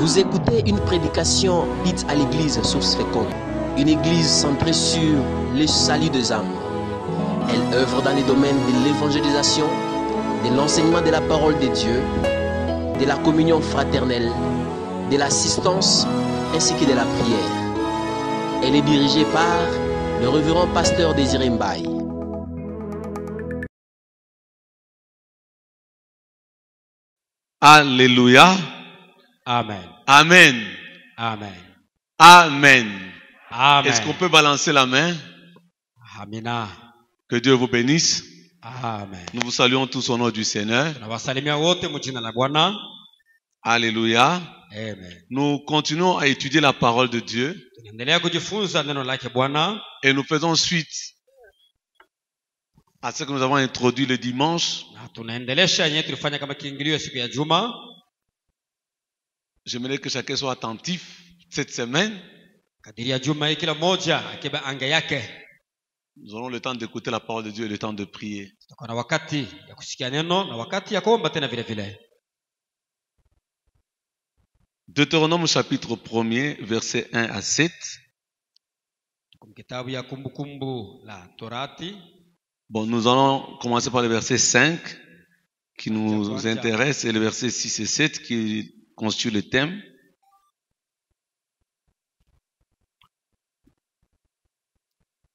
Vous écoutez une prédication dite à l'église Source Féconde, une église centrée sur le salut des âmes. Elle œuvre dans les domaines de l'évangélisation, de l'enseignement de la parole de Dieu, de la communion fraternelle, de l'assistance ainsi que de la prière. Elle est dirigée par le révérend pasteur Désiré Mbaye. Alléluia. Amen. Amen. Amen. Amen. Amen. Est-ce qu'on peut balancer la main? Amina. Que Dieu vous bénisse. Amen. Nous vous saluons tous au nom du Seigneur. Tunawasalimia wote mjina la Bwana. Alléluia. Amen. Nous continuons à étudier la parole de Dieu Tunaendelea kujifunza neno lake Bwana et nous faisons suite à ce que nous avons introduit le dimanche. na tunaendelesha yenyewe tulifanya kama kiingilio siku ya Juma. J'aimerais que chacun soit attentif cette semaine. Kadiri ya Juma hii kila mmoja akiba anga yake. Nous aurons le temps d'écouter la parole de Dieu et le temps de prier. Tutakuwa na wakati ya kusikia neno na wakati ya kuomba tena vile vile. Deutéronome chapitre 1er, versets 1 à 7. Kitabu ya kumbukumbu la Torati. Bon, nous allons commencer par le verset 5 qui nous intéresse et le verset 6 et 7 qui constitue le thème.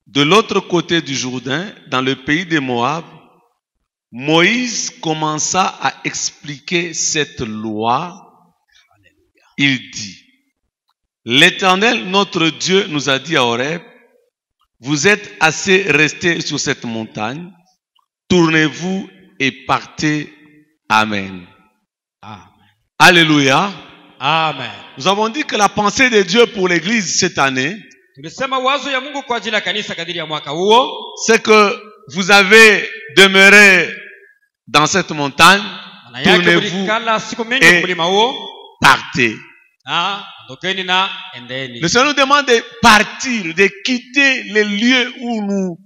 De l'autre côté du Jourdain, dans le pays de Moab, Moïse commença à expliquer cette loi. Il dit, l'Éternel, notre Dieu, nous a dit à Horeb, vous êtes assez restés sur cette montagne, tournez-vous et partez. Amen. Amen. Alléluia. Amen. Nous avons dit que la pensée de Dieu pour l'Église cette année, Tulisema wazo ya Mungu kwa ajili ya kanisa kadiri ya mwaka huo, c'est que vous avez demeuré dans cette montagne, tournez-vous et partez. Le Seigneur nous demande de partir, de quitter les lieux où nous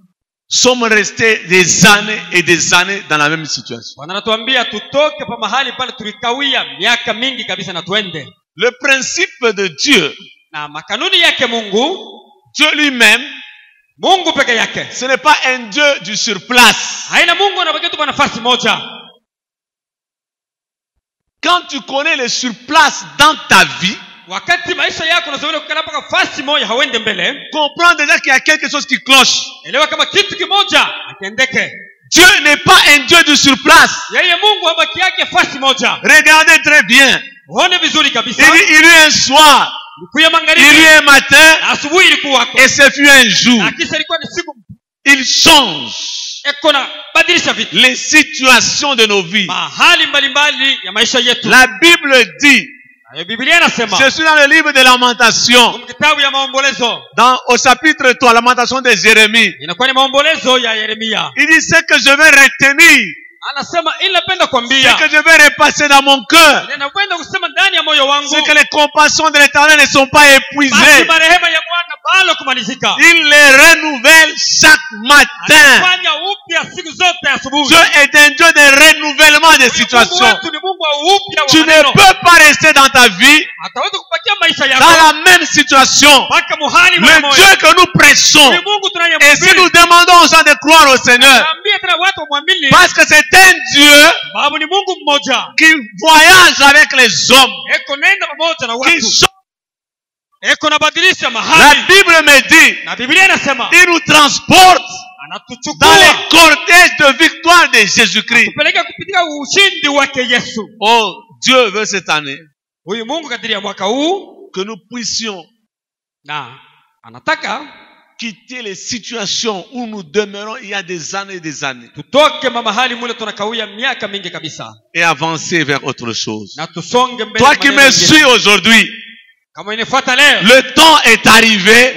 sommes restés des années et des années dans la même situation. Le principe de Dieu, Dieu lui-même, ce n'est pas un Dieu du surplace. Quand tu connais le surplace dans ta vie, comprends déjà qu'il y a quelque chose qui cloche. Dieu n'est pas un Dieu du surplace. Regardez très bien. Il y eut un soir, il y eut un matin, et ce fut un jour. Il change les situations de nos vies. La Bible dit, je suis dans le livre de Lamentation, au chapitre 3, Lamentation de Jérémie. Il dit, ce que je vais retenir, ce que je vais repasser dans mon cœur, c'est que les compassions de l'Éternel ne sont pas épuisées. Il les renouvelle chaque matin. Dieu est un Dieu de renouvellement des situations. Tu ne peux pas rester dans ta vie dans la même situation. Le Dieu que nous prêchons, et si nous demandons aux gens de croire au Seigneur, parce que c'est un Dieu qui voyage avec les hommes, qui change. La Bible me dit, il nous transporte dans les cortèges de victoire de Jésus-Christ. Oh, Dieu veut cette année que nous puissions quitter les situations où nous demeurons il y a des années et des années et avancer vers autre chose. Toi qui me suis aujourd'hui, le temps est arrivé.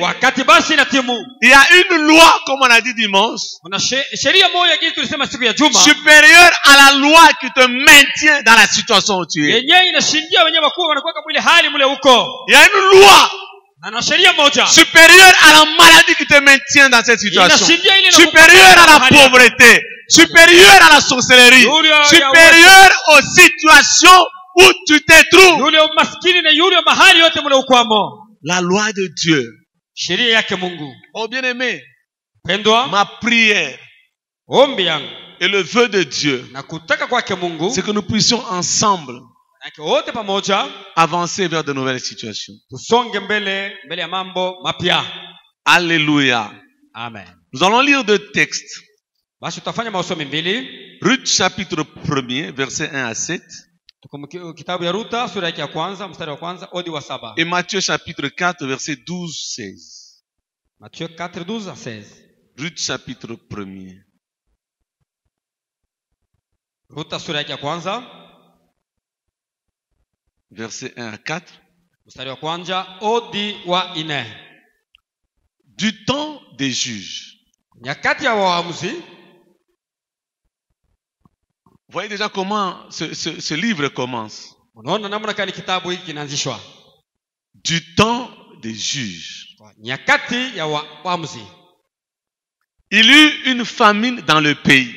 Il y a une loi, comme on a dit dimanche, supérieure à la loi qui te maintient dans la situation où tu es. Il y a une loi supérieure à la maladie qui te maintient dans cette situation, supérieure à la pauvreté, supérieure à la sorcellerie, supérieure aux situations où tu te trouves. yule umaskini na yule mahali yote mle ukwamo. La loi de Dieu. Sheria yake Mungu. Oh bien-aimé, Pendwa, ma prière ombi yangu et le vœu de Dieu, na kutaka kwake Mungu, c'est que nous puissions ensemble wote pamoja avancer vers de nouvelles situations. tusonge mbele ya mambo mapya. Alléluia. Amen. Nous allons lire deux textes. Basi tutafanya masomo mbili. Ruth chapitre 1er, versets 1 à 7. Kitabu ya Ruta sura yake ya kwanza mstari wa kwanza hadi wa 7. Et Matthieu chapitre 4, versets 12-16. Matthieu 4, 12 à 16. Ruth chapitre 1er. Ruta sura yake ya kwanza Versets 1 à 4. mstari wa kwanza hadi wa 4. Du temps des juges. Nyakati ya waamuzi. Vous voyez déjà comment ce livre commence. Unaona namna gani kitabu hiki kinaanzishwa. Du temps des juges. Nyakati ya waamuzi. Il y eut une famine dans le pays.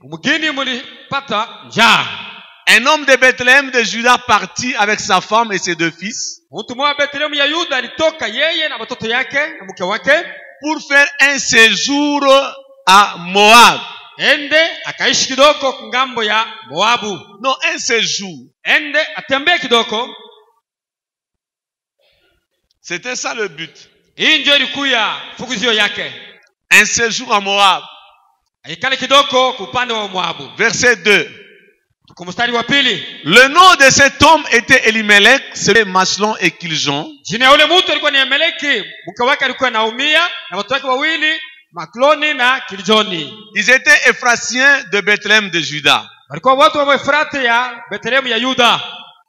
Mgeni mulipata njaa. Un homme de Bethléem de Juda partit avec sa femme et ses 2 fils. Mtu mmoja Bethlehem ya Yuda alitoka yeye na watoto yake na mke wake pour faire un séjour à Moab. Ende akaishi kidogo ngambo ya Moabu. Non, un séjour. Ende atembee kidogo. C'était ça le but. Hii ndio ilikuwa fukuzio yake. Un séjour à Moab. Aikale kidogo upande wa Moabu. Verset 2. Kumstari wa pili. Le nom de cet homme était Elimelech, c'est Machlon et Kiljon. Jina ya ule mtu alikuwa ni Elimeleki, mke wake alikuwa Naumia na watoto wake wawili Makloni na Kiljoni. Ils étaient Ephrasiens de Bethléem de Juda. Walikuwa watu wa Efrate ya Bethlehem ya Yuda.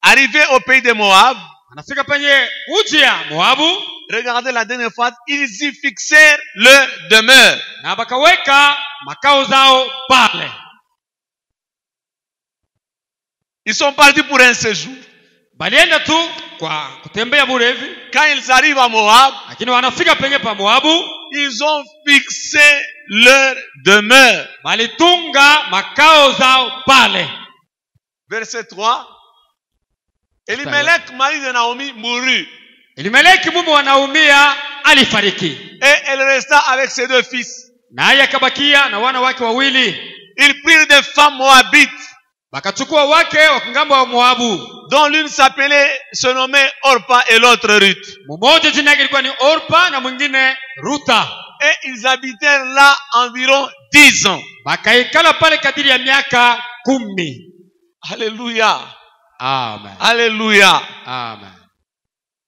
Arrivés au pays de Moab, anafika penye uji ya Moabu. Regardez la dernière fois, ils y fixèrent leur demeure. Na bakaweka makao zao pale. Ils sont partis pour un séjour. Balienda tu kwa kutembea burevi. Quand ils arrivent à Moab, lakini wanafika penye pa Moabu, ils ont fixé leur demeure. Balitunga makao zao pale. Verset 3. Elimelech, mari de Naomi, mourut. Elimeleki mume wa Naumia alifariki. Et elle resta avec ses 2 fils. Naye akabakia na wana wake wawili. Ils prirent des femmes moabites. Bakachukua wake wa ngambo wa Moabu, dont l'une se nommait Orpa et l'autre Ruth. Mmoja jina yake ilikuwa ni Orpa na mwingine Ruta. Et ils habitèrent là environ 10 ans. Bakaikala pale kadiri ya miaka 10. Alléluia. Amen. Alléluia. Amen.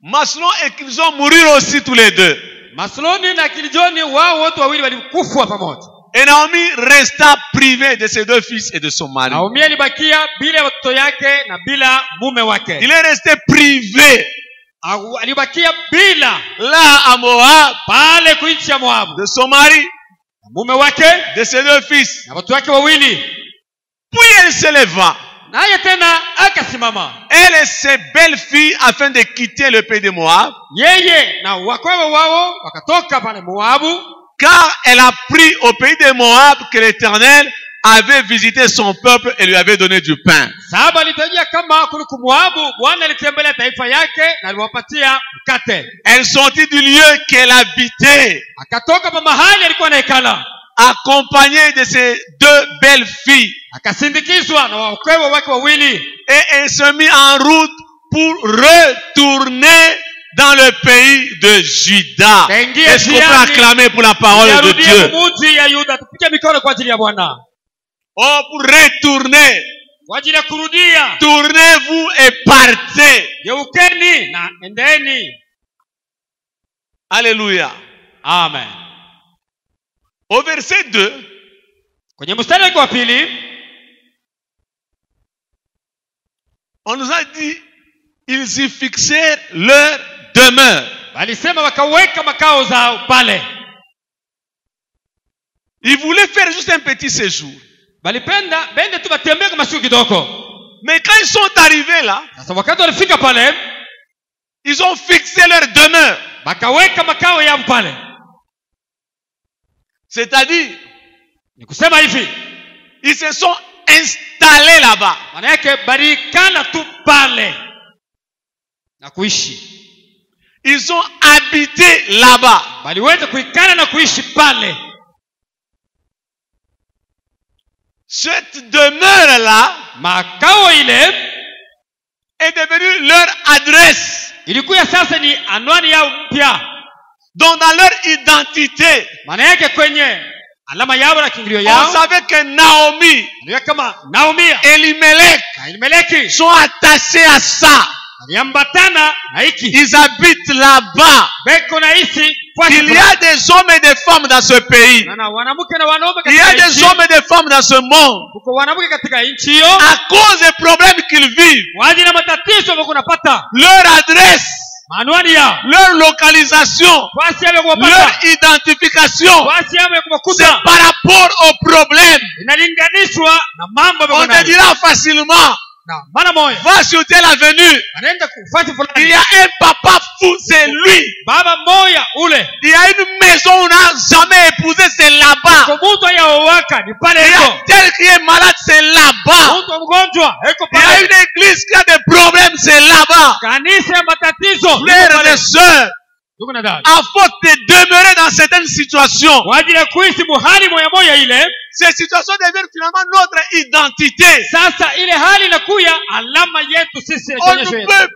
Machlon et Kiljon moururent aussi tous les deux. Machloni na Kiljoni wao wote wawili walikufa pamoja. Et Naomi resta privée de ses 2 fils et de son mari. Naomi alibakia bila watoto yake na bila mume wake. Il est resté privé. Alibakia bila là à Moab, pale kuichi ya Moab, de son mari, mume wake, de ses 2 fils. na watoto wake wawili. Puis elle se leva. Naye tena akasimama. Elle et ses belles filles afin de quitter le pays de Moab. Yeye na wakwewe wao wakatoka pale Moabu. Car elle a pris au pays de Moab que l'Éternel avait visité son peuple et lui avait donné du pain. Sababu alitajia kama kuliko Moabu Bwana alitembelea taifa yake na aliwapatia mkate. Elle sortit du lieu qu'elle habitait. Akatoka pa mahali alikuwa anaikala. Accompagnée de ses 2 belles filles. Akasindikizwa na wakwewe wake wawili. Et elle se mit en route pour retourner dans le pays de Juda. Est-ce qu'on peut acclamer pour la parole de Dieu? Oh, pour retourner. Tournez-vous et partez. Alléluia. Amen. Au verset 2, on nous a dit, ils y fixèrent leur demeure. Ils voulaient faire juste un petit séjour. Mais quand ils sont arrivés là, ils ont fixé leur demeure. C'est-à-dire, ils se sont installés là-bas. Maana yake barikana tu pale na kuishi. Ils ont habité là-bas. Baliweza kuikana na kuishi pale. Cette demeure-là, makao ile, est devenue leur adresse. Ilikuwa sasa ni anwani yao mpya. Donc dans leur identité, maana yake kwenye alama yao na kiingilio yao, on savait que Naomi, kama Naomi, Elimelech sont attachés à ça. Ils habitent là-bas. Il y a des hommes et des femmes dans ce pays. Il y a des hommes et des femmes dans ce monde. À cause des problèmes qu'ils vivent, leur adresse, leur localisation, leur identification, c'est par rapport aux problèmes. On te dira facilement, va sur telle avenue. Il y a un papa fou, c'est lui. Il y a une maison où on n'a jamais épousé, c'est là-bas. Il y a tel qui est malade, c'est là-bas. Il y a une église qui a des problèmes, c'est là-bas. Frères et sœurs, à force de demeurer dans certaines situations, ces situations deviennent finalement notre identité. On ne peut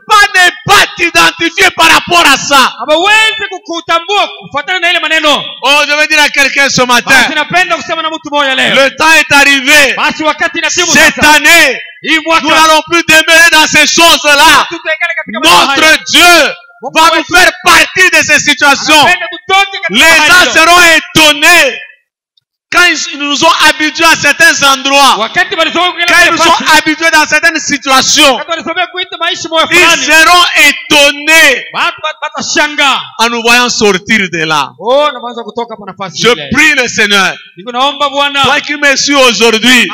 pas t'identifier par rapport à ça. Oh, je veux dire à quelqu'un ce matin, le temps est arrivé. Cette année, nous n'allons plus demeurer dans ces choses-là. Notre Dieu va nous faire partie de ces situations. Les gens seront étonnés quand ils nous ont habitués à certains endroits, quand ils nous ont habitués dans certaines situations, ils seront étonnés en nous voyant sortir de là. Je prie le Seigneur, toi qui me suis aujourd'hui,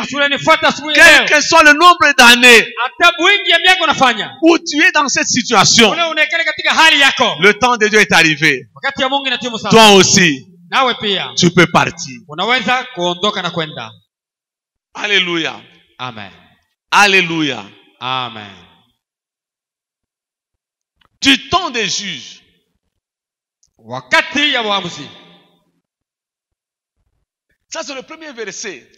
quel que soit le nombre d'années où tu es dans cette situation, le temps de Dieu est arrivé. Toi aussi, tu peux partir. Alléluia. Amen. Alléluia. Amen. Du temps des juges. Ça c'est le premier verset.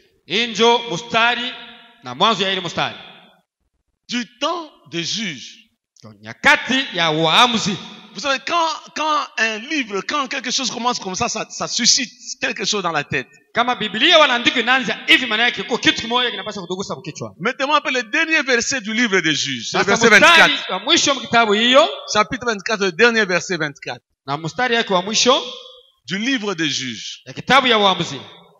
Du temps des juges. Vous savez, quand un livre, quand quelque chose commence comme ça, ça suscite quelque chose dans la tête. Mettez-moi un peu le dernier verset du livre des juges. C'est le verset 24. Chapitre 24, le dernier verset 24. Du livre des juges.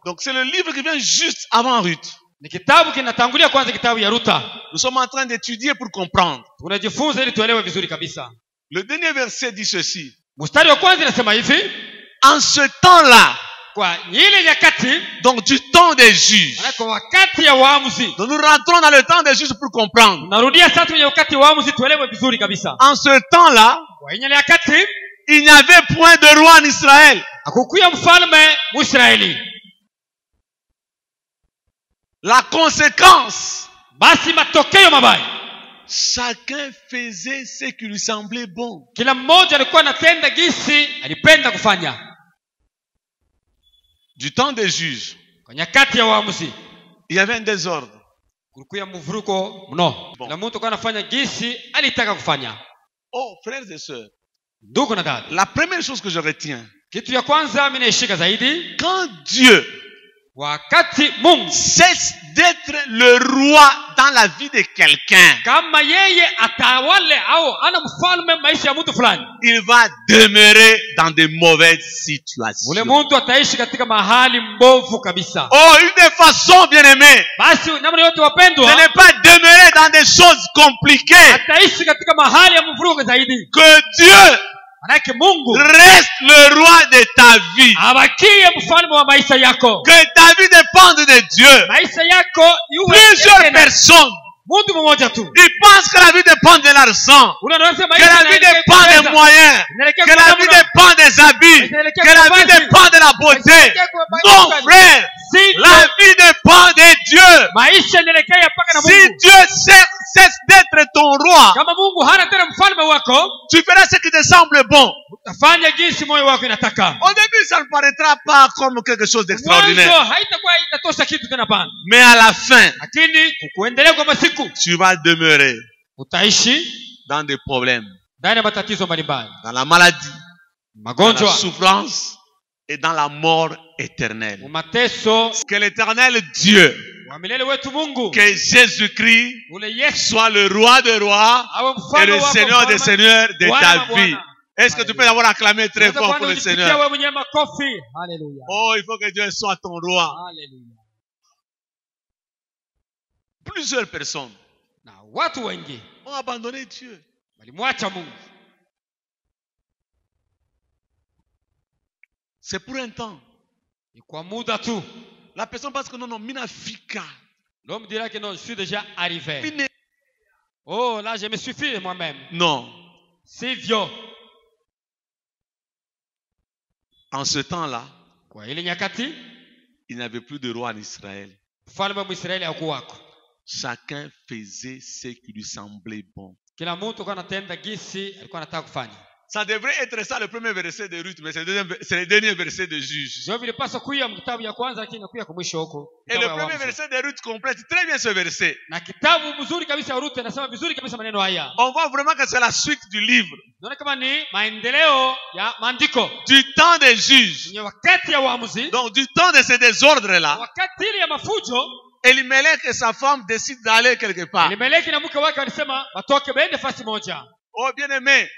Donc c'est le livre qui vient juste avant Ruth. Nous sommes en train d'étudier pour comprendre. Le dernier verset dit ceci. En ce temps-là, donc du temps des juges, donc nous rentrons dans le temps des juges pour comprendre. En ce temps-là, il n'y avait point de roi en Israël. La conséquence, chacun faisait ce qui lui semblait bon. Du temps des juges, il y avait un désordre. Bon. Oh, frères et sœurs, la première chose que je retiens, quand Dieu cesse d'être le roi dans la vie de quelqu'un, il va demeurer dans de mauvaises situations. Oh, une des façons, bien aimés, de ne pas demeurer dans des choses compliquées, que Dieu reste le roi de ta vie. Que ta vie dépende de Dieu. Plusieurs personnes, ils pensent que la vie dépend de l'argent, que la vie dépend des moyens, que la vie dépend des habits, que la vie dépend de la beauté. Non, frère, La vie dépend de Dieu. Si Dieu cesse d'être ton roi, tu feras ce qui te semble bon. Au début, ça ne paraîtra pas comme quelque chose d'extraordinaire. Mais à la fin, tu vas demeurer dans des problèmes, dans la maladie, dans la souffrance et dans la mort éternelle. Que l'éternel Dieu, que Jésus-Christ soit le roi des rois et le Seigneur des seigneurs de ta vie. Est-ce que tu peux d'abord acclamer très fort pour le Seigneur? Oh, il faut que Dieu soit ton roi. Plusieurs personnes ont abandonné Dieu. C'est pour un temps. La personne pense que non, minafika. L'homme dira que non, je suis déjà arrivé. Oh, là, je me suffis moi-même. Non. C'est vieux. En ce temps-là, il n'y avait plus de roi en Israël. Chacun faisait ce qui lui semblait bon. Ça devrait être ça le premier verset de Ruth, mais c'est le dernier verset de Juge. Et le premier verset de Ruth complète très bien ce verset. On voit vraiment que c'est la suite du livre. Du temps des juges. Donc du temps de ces désordres-là, Elimelech et sa femme décident d'aller quelque part. Oh bien-aimé,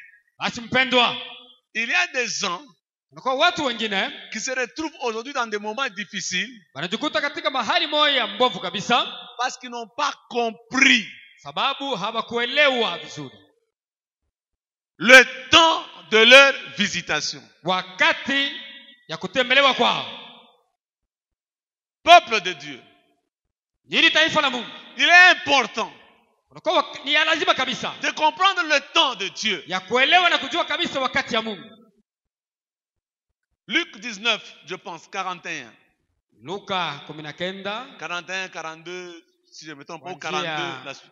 il y a des gens qui se retrouvent aujourd'hui dans des moments difficiles parce qu'ils n'ont pas compris le temps de leur visitation. Peuple de Dieu, il est important de comprendre le temps de Dieu. Luc 19, je pense, 41. 41, 42, si je me trompe pas, 42, la suite.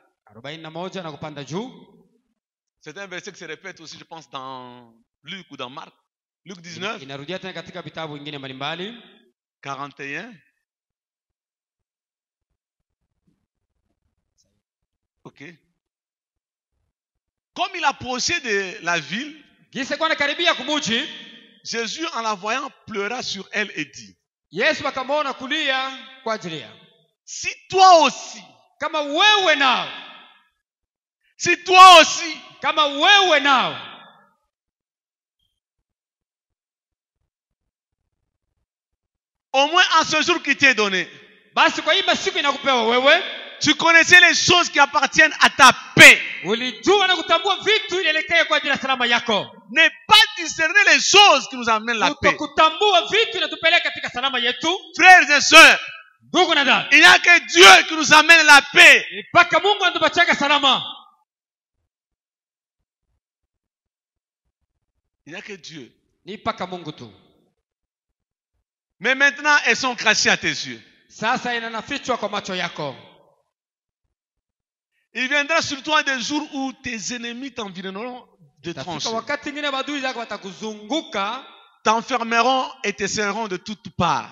C'est un verset qui se répète aussi, je pense, dans Luc ou dans Marc. Luc 19, 41. Ok. Comme il approchait de la ville, Jésus, en la voyant, pleura sur elle et dit: si toi aussi, au moins en ce jour qui t'est donné, tu connaissais les choses qui appartiennent à ta paix. N'aie pas discerné les choses qui nous amènent la paix. Frères et sœurs, il n'y a que Dieu qui nous amène la paix. Il n'y a que Dieu. Mais maintenant, elles sont cachées à tes yeux. Il viendra sur toi des jours où tes ennemis t'environneront de tranchées, t'enfermeront et te serreront de toutes parts.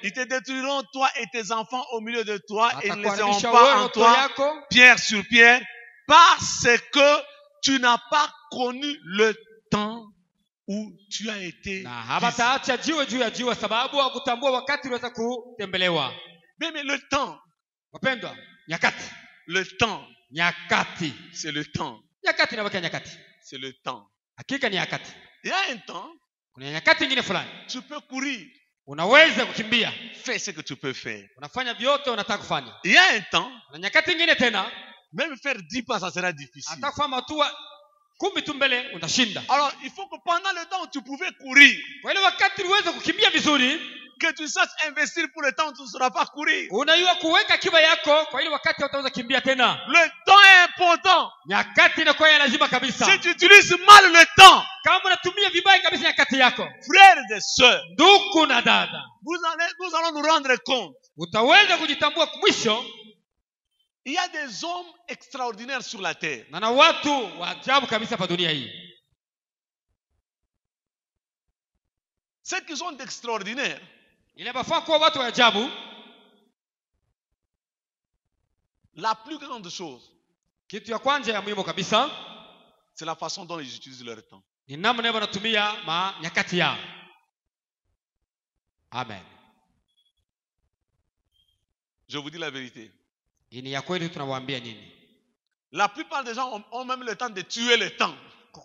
Ils te détruiront, toi et tes enfants, au milieu de toi, et ne laisseront pas en toi pierre sur pierre, parce que tu n'as pas connu le temps où tu as été mais le temps, le temps, c'est le temps. C'est le temps. Il y a un temps, tu peux courir. Fais ce que tu peux faire. Il y a un temps, même faire 10 pas, ça sera difficile. Alors, il faut que pendant le temps où tu pouvais courir, que tu saches investir pour le temps où tu ne sauras pas courir. Le temps est important. Nyakati inakuwa ya lazima kabisa. Si tu utilises mal le temps, Kama unatumia vibaya kabisa nyakati yako, frères et sœurs, ndugu na dada, nous allons nous rendre compte. utaweza kujitambua mwisho. Il y a des hommes extraordinaires sur la terre. Na watu wa ajabu kabisa hapa dunia hii. Ceux qui sont extraordinaires, Ile bafaa kuwa watu wa ajabu. la plus grande chose, Kitu ya kwanza ya muhimu kabisa c'est la façon dont ils utilisent leur temps. ni namna wanatumia nyakati yao. Amen. Je vous dis la vérité. Hii ni ya kweli, tunawaambia nini? La plupart des gens ont même le temps de tuer le temps.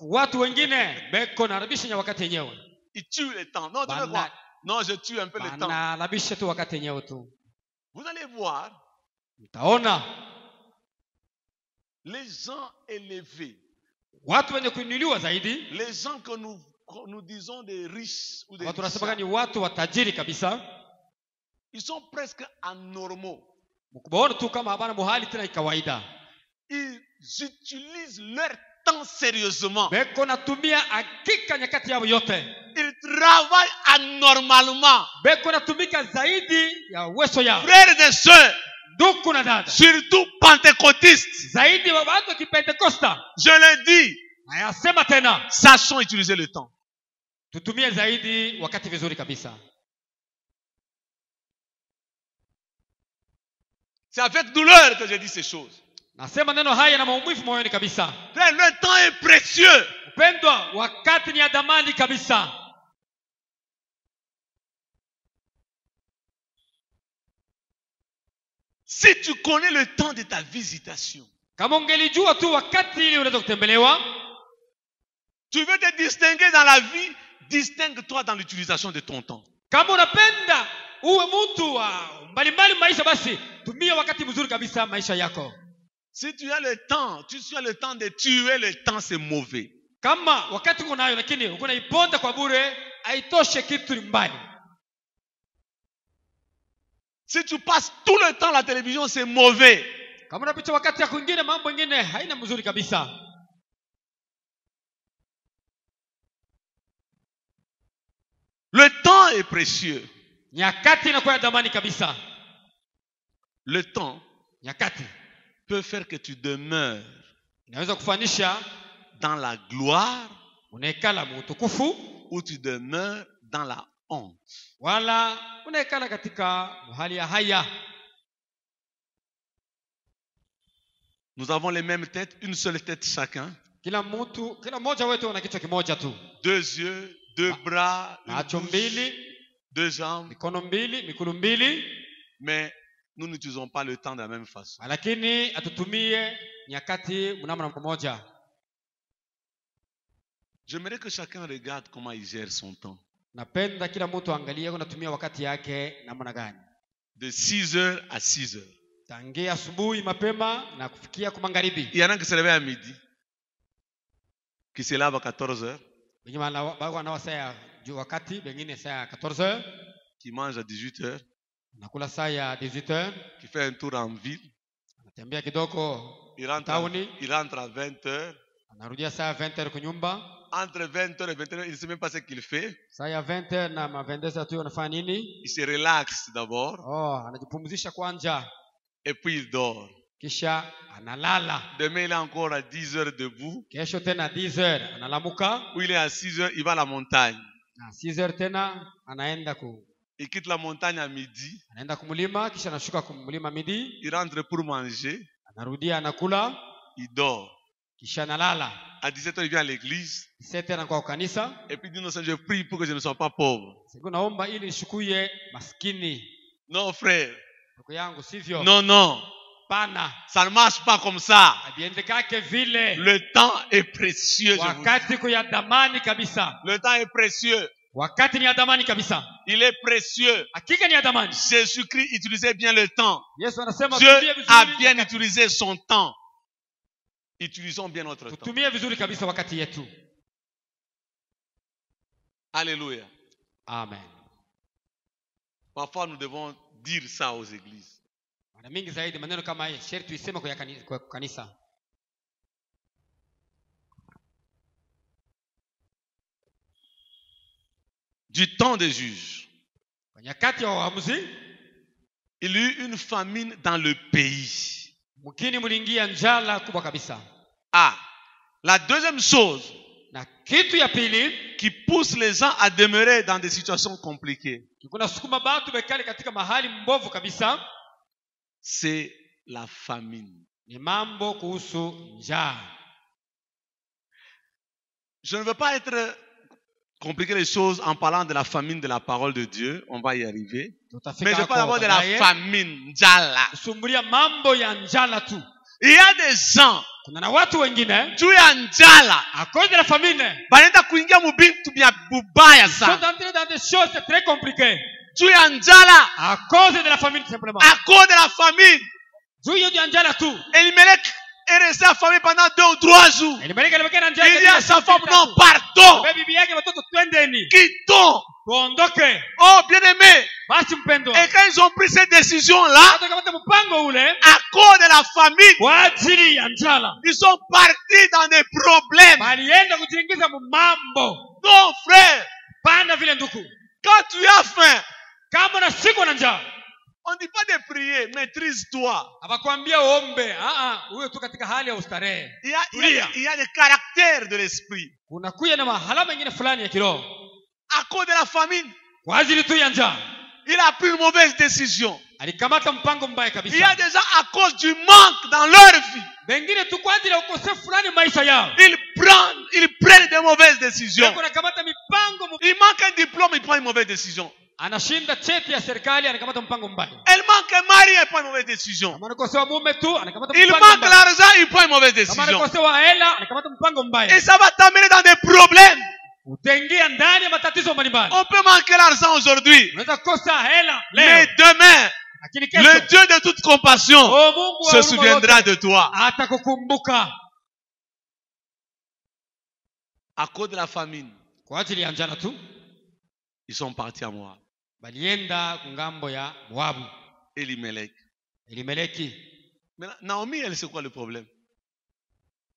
Watu wengine beko narabisha wakati yenyewe. Ils tuent le temps. Non, tu veux quoi? Non, je tue un peu le temps. Narabisha tu wakati yenyewe tu. Vous allez voir, Mtaona les gens élevés, watu wenye kuinuliwa zaidi, les gens que nous disons des riches ou des watu tunasema richards, ni watu watajiri kabisa, ils sont presque anormaux. mkubaona tu kama habana muhali tena kawaida. Ils utilisent leur temps sérieusement. Beko natumia hakika nyakati yao yote. Ils travaillent anormalement. Beko natumika zaidi ya uwezo yao. Frères et sœurs, Ndugu na dada, surtout pentecôtistes, zaidi wa watu wa Kipentekosta, je le dis, nayasema tena, sachons utiliser le temps. tutumie zaidi wakati vizuri kabisa. C'est avec douleur que je dis ces choses. Nasema neno haya na maumivu moyoni kabisa. Frère, le temps est précieux. Upendwa, wakati ni ya damani kabisa. Si tu connais le temps de ta visitation, Kama ungelijua tu wakati ili unaweza kutembelewa, tu veux te distinguer dans la vie, distingue-toi dans l'utilisation de ton temps. kama unapenda uwe mtu wa mbalimbali maisha, basi tumia wakati mzuri kabisa maisha yako. Si tu as le temps, tu as le temps de tuer le temps, c'est mauvais. Kama wakati uko nayo lakini uko naiponda kwa bure, haitoshe kitu, ni mbali. Si tu passes tout le temps à la télévision, c'est mauvais. Kama unapita wakati ya kwingine mambo mengine haina mzuri kabisa. Le temps est précieux. Nyakati inakuwa ya dhamani kabisa. Le temps Nyakati peut faire que tu demeures inaweza kufanisha dans la gloire unaekala mutukufu, ou tu demeures dans la honte. wala unaekala katika hali ya haya. Nous avons les mêmes têtes, une seule tête chacun. Kila mmoja wetu ana kichwa kimoja tu, 2 yeux, 2 bras, une macho bouche, mbili, 2 jambes. mikono mbili, miguu mbili, Mais nous n'utilisons pas le temps de la même façon. lakini atutumie nyakati mnamna mmoja. J'aimerais que chacun regarde comment il gère son temps. Napenda kila mtu angalie unatumia wakati yake namna gani. De 6h à 6h. Tangia asubuhi mapema na kufikia kwa magharibi. Il y en a qui se réveillent à midi, qui se lavent à 14h, Wengine wana saa ya wakati, wengine saa ya 14h, qui mangent à 18h, nakula saa ya 18h, qui fait un tour en ville. anatembea kidogo Il rentre à 20h. anarudia saa ya 20h kwa nyumba. Entre 20h et 21h, il ne sait même pas ce qu'il fait. Saa ya 20h na 22h tu anafanya nini? Il se relaxe d'abord Anajipumzisha kwanza, et puis il dort. kisha analala. Demain, il est encore à 10h debout. Kesho tena 10h analamuka, Ou il est à 6h, il va à la montagne. na 6h tena anaenda Il quitte la montagne à midi. anaenda kumlima, kisha anashuka kumlima midi, Il rentre pour manger. anarudia anakula, Il dort. kisha analala. À 17h, il vient à l'église. 7h anakuwa kwa kanisa. Et puis il dit, non, Seigneur, je prie pour que je ne sois pas pauvre. Siku naomba ili nishukuye maskini. Non, frère. Ndugu yangu, sivyo? Non, non. Pana. Ça ne marche pas comme ça. Abiendekake vile. Le temps est précieux. Wakati kuya damani kabisa. Le temps est précieux. Wakati ni ya damani kabisa. Il est précieux. Hakika ni ya damani. Jésus-Christ utilisait bien le temps. Yesu anasema Dieu a bien utilisé son temps. Utilisons bien notre temps. Tutumie vizuri kabisa wakati yetu. Alléluia. Amen. Parfois nous devons dire ça aux églises. Mara mingi zaidi maneno kama haya sharti tuiseme kwa kanisa. du temps des juges, nyakati ya waamuzi, il y eut une famine dans le pays. mkini muliingia njala kubwa kabisa. Ah, la deuxième chose Na kitu ya pili qui pousse les gens à demeurer dans des situations compliquées, kuna sukuma batu bekali katika mahali mbovu kabisa, c'est la famine. ni mambo kuhusu njaa. Je ne veux pas compliquer les choses en parlant de la famine de la parole de Dieu, on va y arriver. Mais je parle d'abord de la famine, njala. Kusumbulia mambo ya njala tu. Il y a des gens, kuna na watu wengine juu ya njala, à cause de la famine, banaenda kuingia mubintu bya bubaya sont sana. entrés dans des choses très compliquées. Juu ya njala, À cause de la famine simplement. à cause de la famine, Juu ya njala tu. Elimelech est resté affamé pendant 2 ou 3 jours. Elimeleki alibaki na njala. Il dit à sa femme, non, partons, bibi yake watoto twendeni. quittons. Tuondoke. Oh, bien-aimé. Basi mpendwa. Et quand ils ont pris cette décision-là, Hata kama mpango ule, à cause de la famine, kwa ajili ya njala, ils sont partis dans des problèmes. balienda kujiingiza mambo. Non, frère, Pana vile nduku. quand tu as faim, Kama na siku na njaa, on ne dit pas de prier, maîtrise-toi. abakwambia ombe. Huyo tu katika hali ya ustarehe. Il y a des caractères de l'esprit. Unakuja na mahala mengine fulani ya kiroho. À cause de la famine, Kwa ajili tu ya njaa, il a pris une mauvaise décision. alikamata mpango mbaya kabisa. Il y a des gens à cause du manque dans leur vie, Bengine tu kwa ajili ya ukosefu fulani maisha yao, ils prennent des mauvaises décisions. anakamata mipango. Il manque un diplôme, il prend une mauvaise décision. Anashinda cheti ya serikali, anakamata mpango mbaya. Elle manque un mari, elle prend une mauvaise décision. Kama anakosewa mume tu, anakamata Il mpango manque mbaya. l'argent, il prend une mauvaise Kama décision. anakosewa hela, anakamata mpango mbaya. Et ça va t'amener dans des problèmes. Utaingia ndani ya matatizo mbalimbali. On peut manquer l'argent aujourd'hui, Unaweza kosa hela mais leo, demain, lakini le kesho Dieu de toute compassion Mungu wa se huruma souviendra yote de toi. atakukumbuka. À cause de la famine, Kwa ajili ya njala tu, ils sont partis à Moab. balienda kungambo ya Moabu. Elimelech. Elimeleki. Maintenant, Naomi, elle, c'est quoi le problème?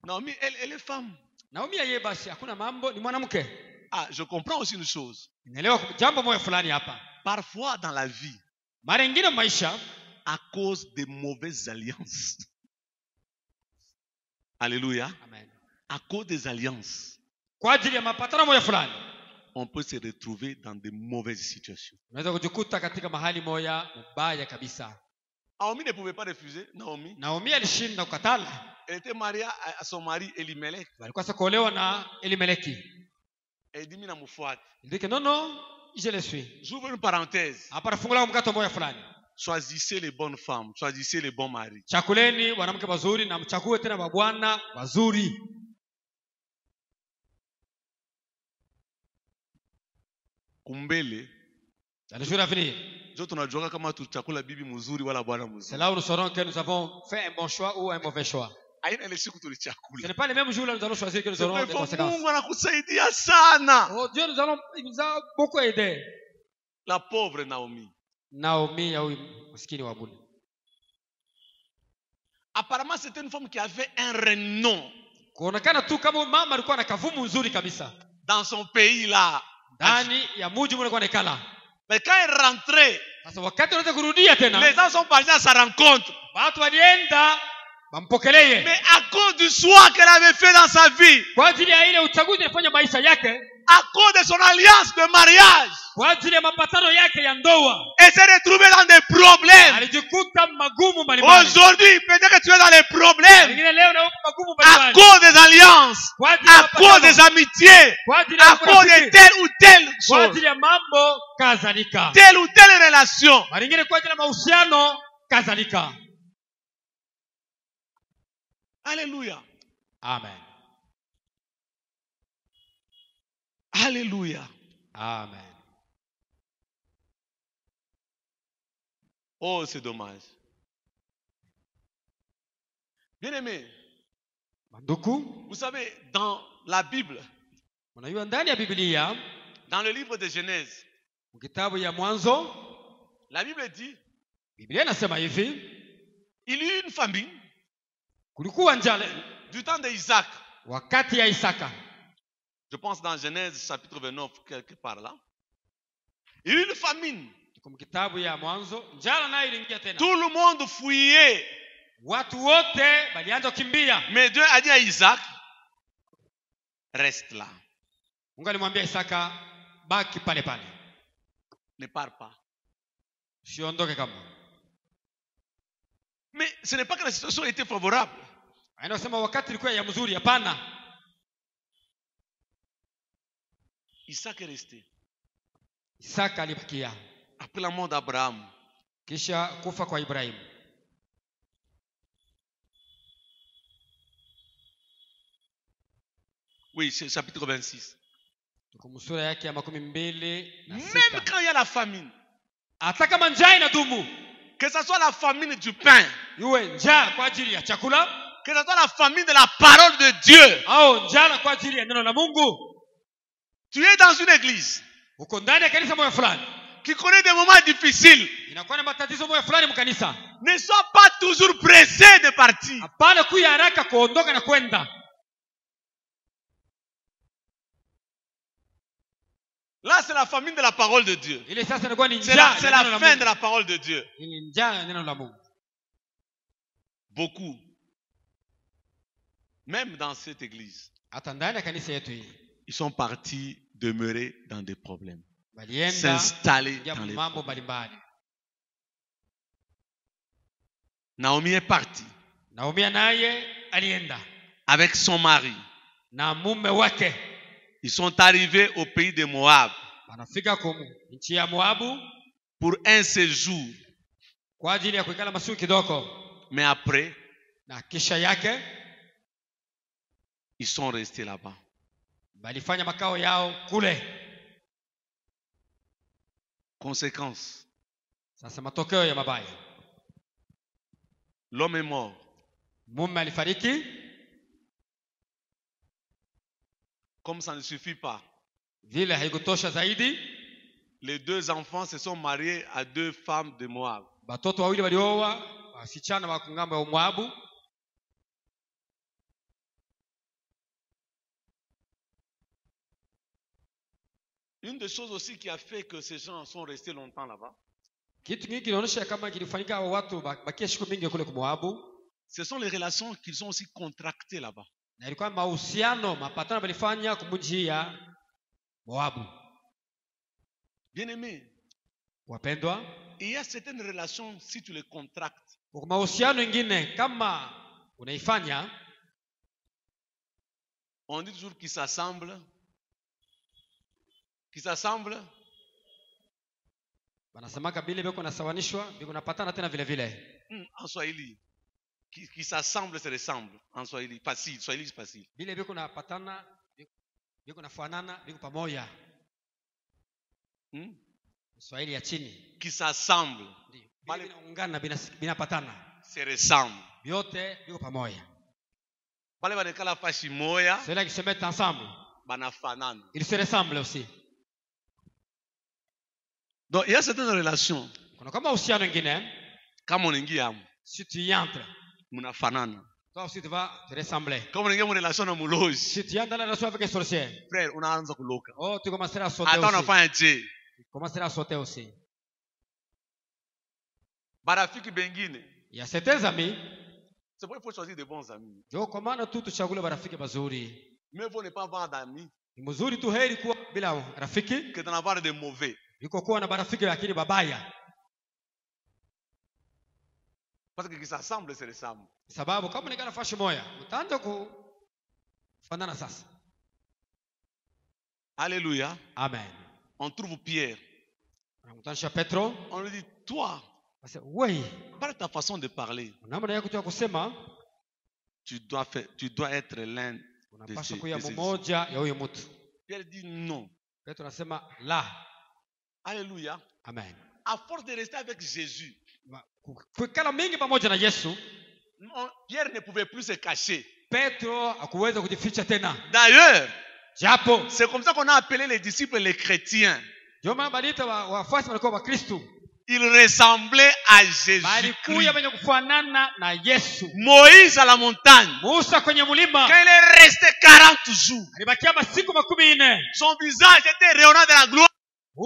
Naomi, elle est femme. Naomi yeye basi hakuna mambo, ni mwanamke. Ah, je comprends aussi une chose. Naelewa jambo moja fulani hapa. Parfois dans la vie, Mara nyingine maisha, à cause des mauvaises alliances. Alléluia. amen, À cause des alliances, kwa ajili ya mapatano moja fulani, on peut se retrouver dans de mauvaises situations. unaweza kujikuta katika mahali moja mbaya kabisa. Naomi ne pouvait pas refuser. Naomi alishinda kukatala. Elle était mariée à son mari Elimelech. Alikuwa sasa kuolewa na Elimeleki. Elle dit mina mufuate. Il dit que non, je le suis. J'ouvre une parenthèse. Hapa nafungula mkato moja fulani. Choisissez les bonnes femmes, choisissez les bons maris. Chakuleni wanamke wazuri na mchague tena mabwana wazuri. Kumbele. Dans les jours à venir, Zote tunajua kama tuchakula bibi mzuri wala bwana mzuri. c'est là où nous saurons que nous avons fait un bon choix ou un mauvais choix. Haina ile siku Ce tulichakula. n'est pas les mêmes jours là nous allons choisir que nous aurons des conséquences. Mungu anakusaidia sana. Oh Dieu il nous a beaucoup aidé. La pauvre Naomi. Naomi ya huyu maskini wa Buni. Apparemment c'était une femme qui avait un renom Kuonekana tu kama mama alikuwa na kavumu nzuri kabisa. dans son pays là. Ndani ya mji mlikuwa nekala. Mais quand elle rentrait, Sasa wakati anaweza kurudia tena, les gens sont partis à sa rencontre. watu walienda wampokelee. Mais à cause du choix qu'elle avait fait dans sa vie, Kwa ajili ya ile uchaguzi alifanya maisha yake, à cause de son alliance de mariage, kwa ajili ya mapatano yake ya ndoa, elle s'est retrouvée dans des problèmes. alijikuta magumu mbalimbali. Aujourd'hui, peut-être que tu es dans les problèmes Wengine leo na huko magumu à mbalimbali. cause des alliances, Kwa ajili ya à cause des mapatano, amitiés, kwa ajili ya à cause de urafiki, telle ou telle kwa chose, ajili ya mambo kadhalika. telle ou telle relation. Mara nyingine kwa ajili ya mahusiano kadhalika. Alléluia. Amen. Alléluia. Amen. Oh, c'est dommage. Bien-aimé, Manduku, vous savez, dans la Bible, unajua ndani ya Biblia, dans le livre de Genèse, kitabu ya Mwanzo, la Bible dit, Biblia inasema hivi, il y eut une famine kulikuwa njala du temps d'Isaac. wakati ya Isaka. Je pense dans Genèse chapitre 29, quelque part là. Il y a eu une famine. Kitabu ya Mwanzo, njala nayo iliingia tena. Tout le monde fuyait. Watu wote walianza kukimbia. Mais Dieu a dit à Isaac, reste là. Mungu alimwambia Isaka, baki pale pale. Ne pars pas. Usiondoke kama. Mais ce n'est pas que la situation était favorable. Anasema wakati ilikuwa ya mzuri, hapana. Isaac est resté. Isaka alibakia. Après la mort d'Abraham. Kisha kufa kwa Ibrahim. Oui, c'est chapitre 26. Tukumsura yake ya 22 na 6. Même quand il y a la famine. Hata kama njaa inadumu. Que ce soit la famine du pain. Iwe njaa kwa ajili ya chakula. Que ce soit la famine de la parole de Dieu. Au njaa kwa ajili ya neno la Mungu. Tu es dans une église. Uko ndani ya kanisa moja fulani. Qui connaît des moments difficiles. Inakuwa na matatizo moja fulani mkanisa. Ne sois pas toujours pressé de partir. Hapana kuya haraka kuondoka na kwenda. Là, c'est la famine de la parole de Dieu. C'est la fin de la parole de Dieu. Beaucoup. Même dans cette église. Ils sont partis demeurer dans des problèmes. S'installer dans les problèmes. Naomi est partie. Avec son mari. Ils sont arrivés au pays de Moab pour un séjour. Mais après, ils sont restés là-bas. Conséquence. L'homme est mort. Comme ça ne suffit pas. Les deux enfants se sont mariés à deux femmes de Moab. Une des choses aussi qui a fait que ces gens sont restés longtemps là-bas, ce sont les relations qu'ils ont aussi contractées là-bas. Bien aimé, il y a certaines relations, si tu les contractes, on dit toujours qu'ils s'assemblent. En Swahili, qui s'assemblent se ressemblent. En Swahili, facile. Swahili, c'est facile. Qui s'assemblent se ressemblent. Ceux-là qui se mettent ensemble, ils se ressemblent aussi. Donc il y a certaines relations. Si tu y entres, toi aussi tu vas te ressembler. Si tu entres dans la relation avec un sorcier, oh, tu commenceras à sauter aussi. Tu commenceras à sauter aussi. Il y a certains amis. C'est pourquoi il faut choisir de bons amis. Mieux vaut ne pas avoir d'amis que d'en avoir de mauvais. Parce que qui s'assemblent se ressemblent. Alléluia. Amen. On trouve Pierre. On lui dit, toi, par ta façon de parler, tu dois être l'un de ces. Pierre dit non. Alléluia. Amen. À force de rester avec Jésus, Pierre ne pouvait plus se cacher. D'ailleurs, c'est comme ça qu'on a appelé les disciples les chrétiens. Ils ressemblaient à Jésus-Christ. Moïse à la montagne, quand il est resté 40 jours, son visage était rayonnant de la gloire. Si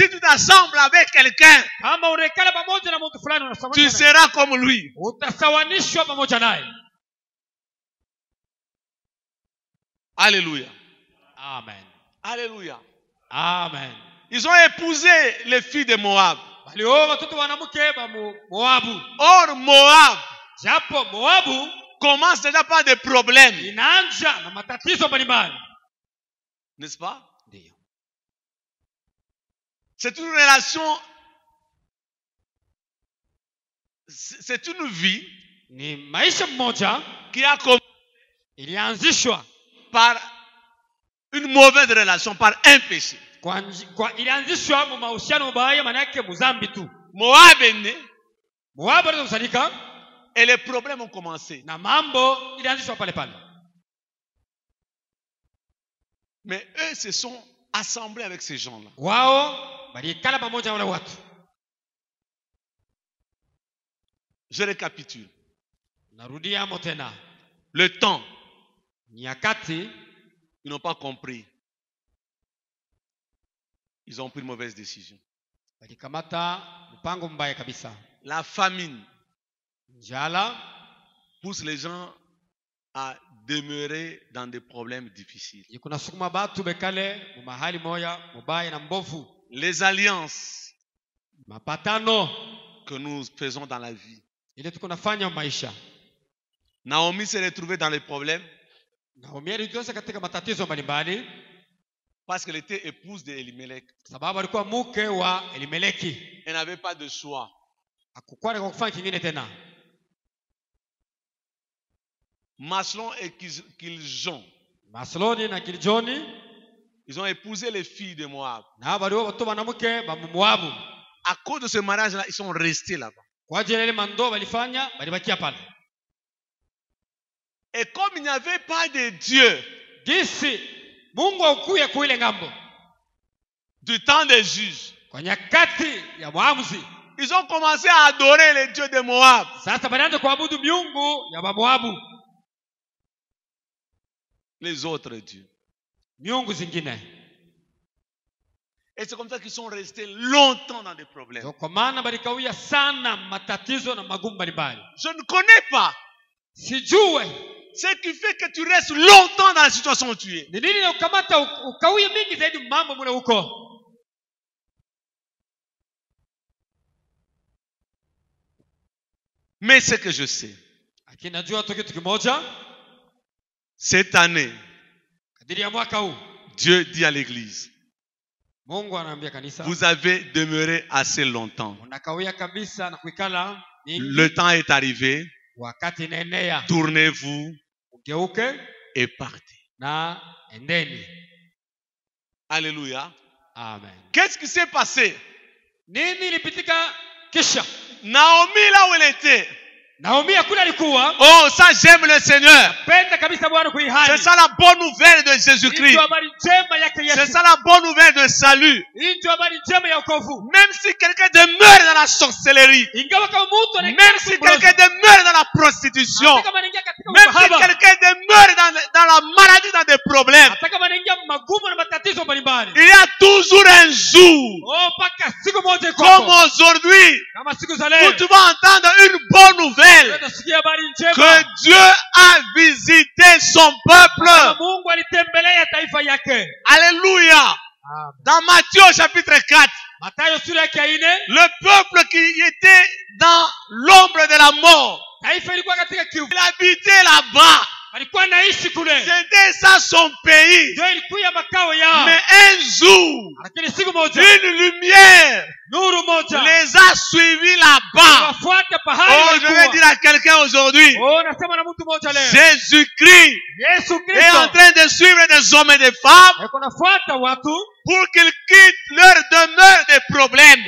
tu t'assembles avec quelqu'un, tu seras comme lui. Alléluia. Amen. Alléluia. Amen. Ils ont épousé les filles de Moab. Or, Moab commence déjà par des problèmes. N'est-ce pas? C'est une relation, c'est une vie qui a commencé par une mauvaise relation, par un péché. Moab est né et les problèmes ont commencé. Mais eux se sont assemblés avec ces gens-là. Je récapitule. Le temps, ils n'ont pas compris. Ils ont pris une mauvaise décision. La famine pousse les gens à demeurer dans des problèmes difficiles. Les alliances que nous faisons dans la vie. Naomi s'est retrouvée dans les problèmes parce qu'elle était épouse d'Elimelech. Elle n'avait pas de choix. Maslon et Kiljon, ils ont épousé les filles de Moab. À cause de ce mariage-là, ils sont restés là-bas. Et comme il n'y avait pas de Dieu du temps des juges, ils ont commencé à adorer les dieux de Moab. Les autres dieux. Et c'est comme ça qu'ils sont restés longtemps dans des problèmes. Je ne connais pas ce qui fait que tu restes longtemps dans la situation où tu es. Mais ce que je sais, cette année, Dieu dit à l'église, vous avez demeuré assez longtemps. Le temps est arrivé. Tournez-vous et partez. Alléluia. Amen. Qu'est-ce qui s'est passé? Naomi, là où elle était. Oh, ça j'aime le Seigneur. C'est ça la bonne nouvelle de Jésus-Christ. C'est ça la bonne nouvelle de salut. Même si quelqu'un demeure dans la sorcellerie, même si quelqu'un demeure dans la prostitution, même si quelqu'un demeure dans la maladie, dans des problèmes, il y a toujours un jour, comme aujourd'hui, où tu vas entendre une bonne nouvelle. Que Dieu a visité son peuple. Alléluia. Dans Matthieu chapitre 4, le peuple qui était dans l'ombre de la mort, il habitait là-bas. C'était ça son pays. Mais un jour, une lumière les a suivis là-bas. Oh, je vais dire à quelqu'un aujourd'hui, Jésus-Christ est en train de suivre des hommes et des femmes pour qu'ils quittent leur demeure des problèmes,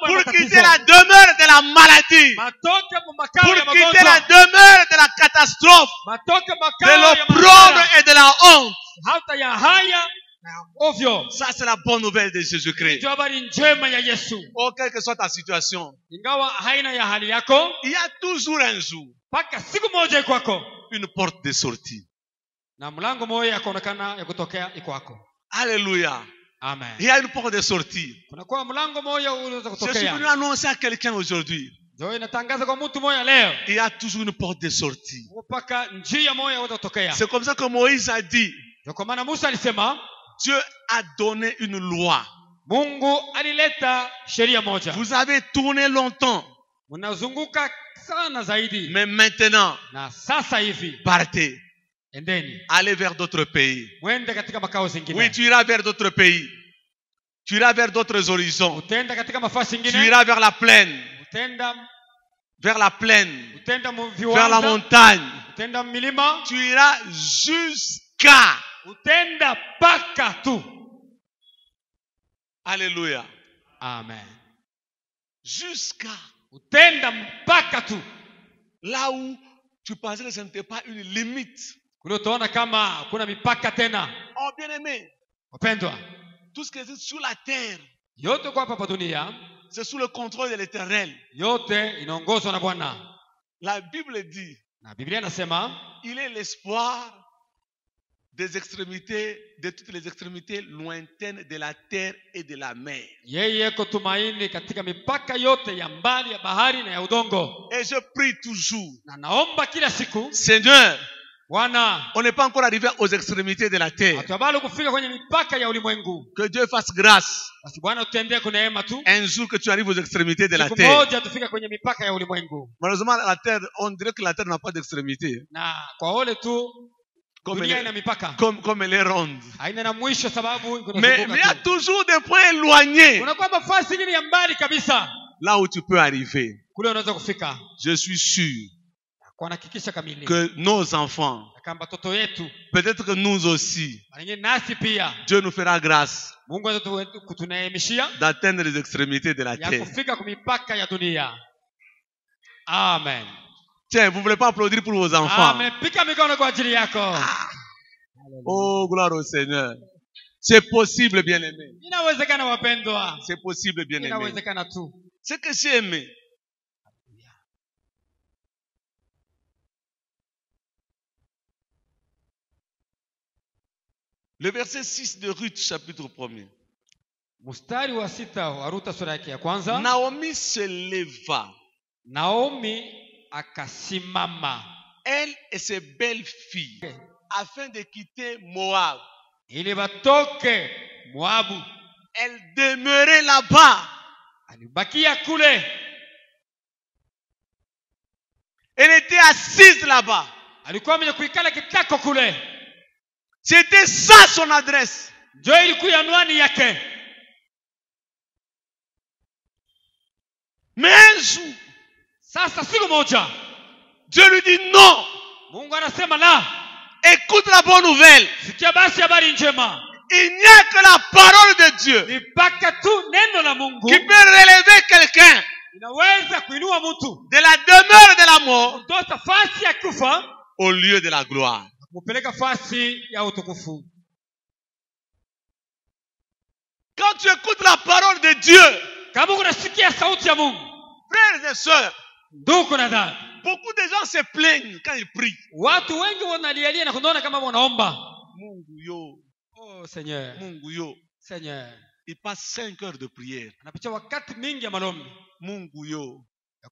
pour quitter la demeure de la maladie, pour quitter la demeure de la catastrophe, de l'opprobre et de la honte. Ça, c'est la bonne nouvelle de Jésus-Christ. Oh, quelle que soit ta situation, il y a toujours un jour une porte de sortie. na mlango moja yakaonekana ya kutokea iko wako. Alléluia. Amen. Il y a une porte de sortie. Kuna kwa mlango moja unaweza Je suis kutokea. venu annoncer à quelqu'un aujourd'hui. Ndio inatangaza kwa mtu moja leo. Il y a toujours une porte de sortie. Mpaka njia moja utatokea. C'est comme ça que Moïse a dit. Ndio kwa maana Musa alisema, Dieu a donné une loi. Mungu alileta sheria moja. Vous avez tourné longtemps. Mnazunguka sana zaidi. Mais maintenant, Na sasa hivi partez. endeni. Allez vers d'autres pays. Mwende katika makao zingine. Oui, tu iras vers d'autres pays. Tu iras vers d'autres horizons. Utenda katika mafasi Tu zingine. iras vers la plaine. Utenda Vers la plaine. utenda Vers la montagne. Utenda milima. Tu iras jusqu'à. Utenda paka tu. Alléluia. Amen. Jusqu'à. Utenda mpaka tu. Là où tu pensais que ce n'était pas une limite. Kule utaona kama kuna mipaka tena. Oh bien-aimé. Wapendwa, Tout ce qui existe sur la terre, yote kwa hapa dunia, c'est sous le contrôle de l'Éternel. yote inaongozwa na Bwana. La Bible dit, Na Biblia inasema, il est l'espoir des extrémités, de toutes les extrémités lointaines de la terre et de la mer. yeye iko tumaini katika mipaka yote ya mbali ya bahari na ya udongo. Et je prie toujours, Na naomba kila siku, Seigneur, Bwana, on n'est pas encore arrivé aux extrémités de la terre. hatubali kufika kwenye mipaka ya ulimwengu. Que Dieu fasse grâce. Basi Bwana utendee kwa neema tu. Un jour que tu arrives aux extrémités de la Siku terre. moja tufika kwenye mipaka ya ulimwengu. Malheureusement, la terre, on dirait que la terre n'a pas d'extrémité. Na kwa ole tu Comme dunia elle ina est, mipaka. comme elle est ronde. Haina na mwisho sababu Mais il y a tu. toujours des points éloignés. Kuna kwa nafasi nyingine ya mbali kabisa. Là où tu peux arriver. Kule unaweza kufika. Je suis sûr Kwa hakikisha kamili. que nos enfants, Kama watoto yetu, peut-être que nous aussi, wengine nasi pia, Dieu nous fera grâce Mungu kutunaemishia d'atteindre les extrémités de la ya terre. kufika kwa mipaka ya dunia. Amen. Tiens, vous ne voulez pas applaudir pour vos enfants? Amen. Pika mikono kwa ajili yako. Oh, gloire au Seigneur. C'est possible, bien-aimé. Inawezekana wapendwa. C'est possible, bien-aimé. Inawezekana tu. Ce que j'ai aimé, le verset 6 de Ruth, chapitre 1er. Mstari wa 6 wa Ruta sura yake ya kwanza. Naomi se leva. Naomi akasimama. Elle et ses belles filles, afin de quitter Moab. Ili batoke Moabu. Elle demeurait là-bas. Alibakia kule. Elle était assise là-bas. Alikuwa mwenye kuikala kitako kule. C'était ça son adresse. Ndio ilikuwa anwani yake. Mais un jour, Sasa siku moja, Dieu lui dit non. Mungu anasema la. Écoute la bonne nouvelle. Sikia basi habari njema. Il n'y a que la parole de Dieu Ni mpaka tu neno la Mungu qui peut relever quelqu'un inaweza kuinua mtu de la demeure de la mort kutoka fasi ya kufa au lieu de la gloire. kupeleka fasi ya utukufu. Quand tu écoutes la parole de Dieu, Kama unasikia sauti ya Mungu, frères et sœurs, ndugu na dada, beaucoup de gens se plaignent quand ils prient. watu wengi wanalialia na kuona kama wanaomba. Mungu yo, Oh Seigneur, Mungu yo. Seigneur. Il passe 5 heures de prière. Anapitia wakati mingi ya maombi. Mungu yo,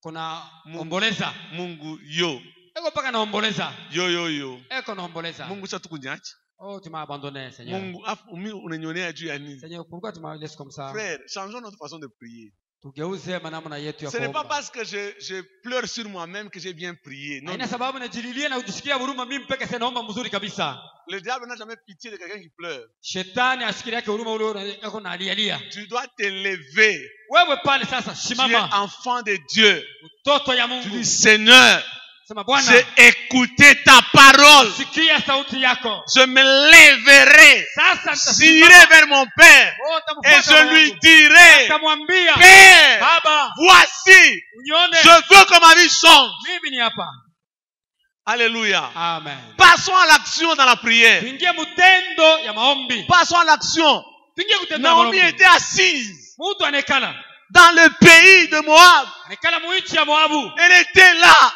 Kuna omboleza. Mungu yo, Eko paka naomboleza. yo yo yo. Eko naomboleza. Mungu sasa tukunyacha. Oh, tu m'as abandonné, Seigneur. Mungu umi unanyonea juu ya nini? Seigneur, pourquoi tu m'as laissé comme ça? Frère, changeons notre façon de prier. Tugeuze manamna yetu ya Ce n'est pas kuomba. parce que je pleure sur moi-même que j'ai bien prié. Non, Haina sababu najililia na kujisikia huruma mimi mpaka sasa naomba mzuri kabisa. le diable n'a jamais pitié de quelqu'un qui pleure. Shetani asikilia yake huruma ule yako na alialia. Tu dois te lever. Wewe pale sasa Tu es shimama. enfant de Dieu. Mtoto ya Tu Mungu. dis, Seigneur, Sema Bwana, j'ai écouté ta parole. sikia sauti yako. Je me lèverai. Sasa J'irai vers mon Père. Et je lui dirai, Nitamwambia, Père, Baba, voici, unione je veux que ma vie change. mimi ni hapa. Alléluia. Amen. Passons à l'action dans la prière. Tuingie mtendo ya maombi. Passons à l'action. Tuingie kutenda Naomi maombi. était assise Mtu anekala. dans le pays de Moab. Anekala muichi ya Moabu. Elle était là.